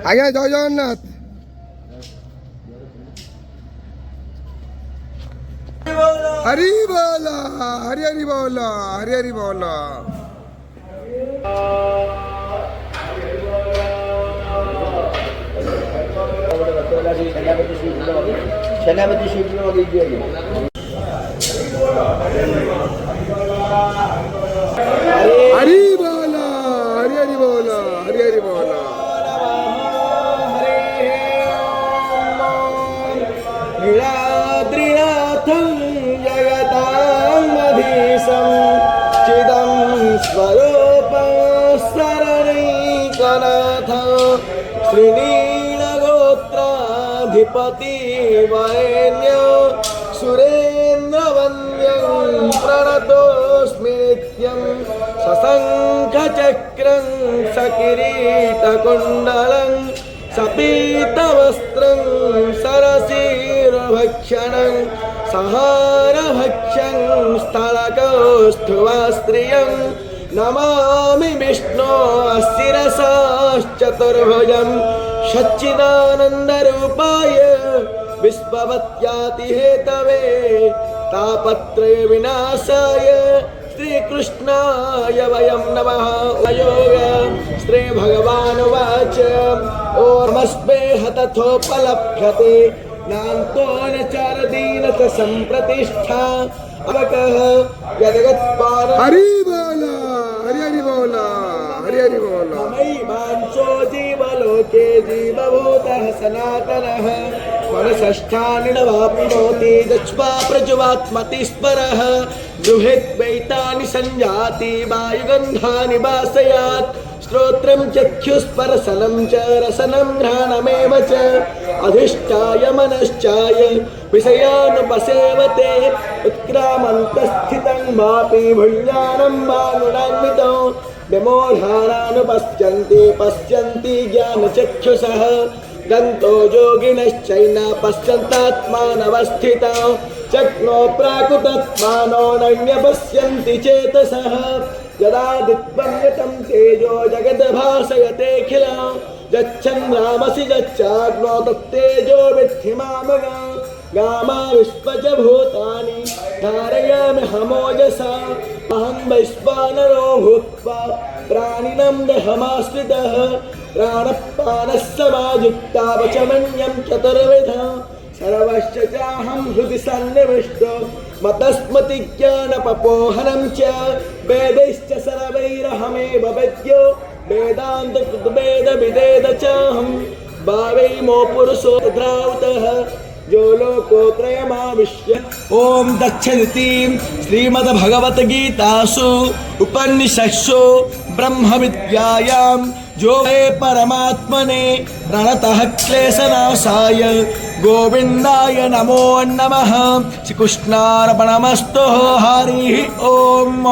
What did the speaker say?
आज्ञा जय जगन्नाथ। हरि बोला, हरि हरि बोला, हरि हरि बोला। सेनापति शिव हरि बोला, हरि हरि बोला, हरि हरि बोला। नीलाद्रिनाथं जगतामधीशं चिदं स्वरूपं शरणैकनाथं श्रीनीलगोत्राधिपति वरेण्य सुरेन्द्रवन्द्यं प्रणतोऽस्मि नित्यं सशङ्खचक्रं सकिरीटकुण्डलं सपीतवस्त्रं सरसीरुभक्षणं सहारभक्षं स्थलकौस्तुभस्त्रियं नमामि विष्णो शिरसाश्चतुर्भुजं सच्चिदानन्दरूपाय विश्ववत्यातिहेतवे तापत्रय विनाशाय श्रीकृष्णाय वयं नमः। योग श्री भगवानुवाच ओर्मस्मे हतथोपलभ्यते नान्तो न चारदीन च सम्प्रतिष्ठा अवकः यदगत्पार। हरि बोला, हरि हरि बोला, हरि हरि बोला। ममैवांशो जीवलोके जीवभूतः सनातनः मनसष्ठानिडवाप्नोति दक्ष्वा प्रज्वात्मति स्मरः गृहेत्वैतानि संजाति वायुगन्धानि वासयात् श्रोत्रं चक्षुस्पर्शनं च रसनं घ्राणमेव च अधिष्ठाय मनश्चाय विषयानुपसेवते उत्क्रामन्तस्थितं वापि भुञ्जानं वा गुणान्वितो विमोहानानुपश्यन्ति पश्यन्ति ज्ञानचक्षुषः गन्तो योगिनश्चैन पश्यन्तात्मानवस्थितौ चक्नो प्राकृतत्मानो नन्यपश्यन्ति चेतसः यदा दिग्भ्रमयतं तेजो जगद्भासयतेऽखिलं यच्छन्द्रामसि यच्चाग्नो तत्तेजो विद्धि मामगा गामा विश्वज भूतानि धारयामि हमोजसा अहं वैश्वानरो भूत्वा प्राणिनं देहमाश्रितः प्राणपानः समायुक्ता वचमन्यं चतुर्विधः सर्वस्य चाहं हृदि सन्निविष्टो मतस्मृतिज्ञानपपोहनं च वेदैश्च सर्वैरहमेव वेद्यो वेदान्तकृद्वेदविदेद चाहं भावैमो पुरुषो द्रावतः जो लोकोत्रयमाविश्य। ओम दक्षिणीं श्रीमद्भगवद्गीतासु उपनिषत्सु ब्रह्मविद्यायां योगे परमात्मने प्रणतः क्लेशनाशाय गोविन्दाय नमो नमः। श्रीकृष्णार्पणमस्तु। हरिः ओम।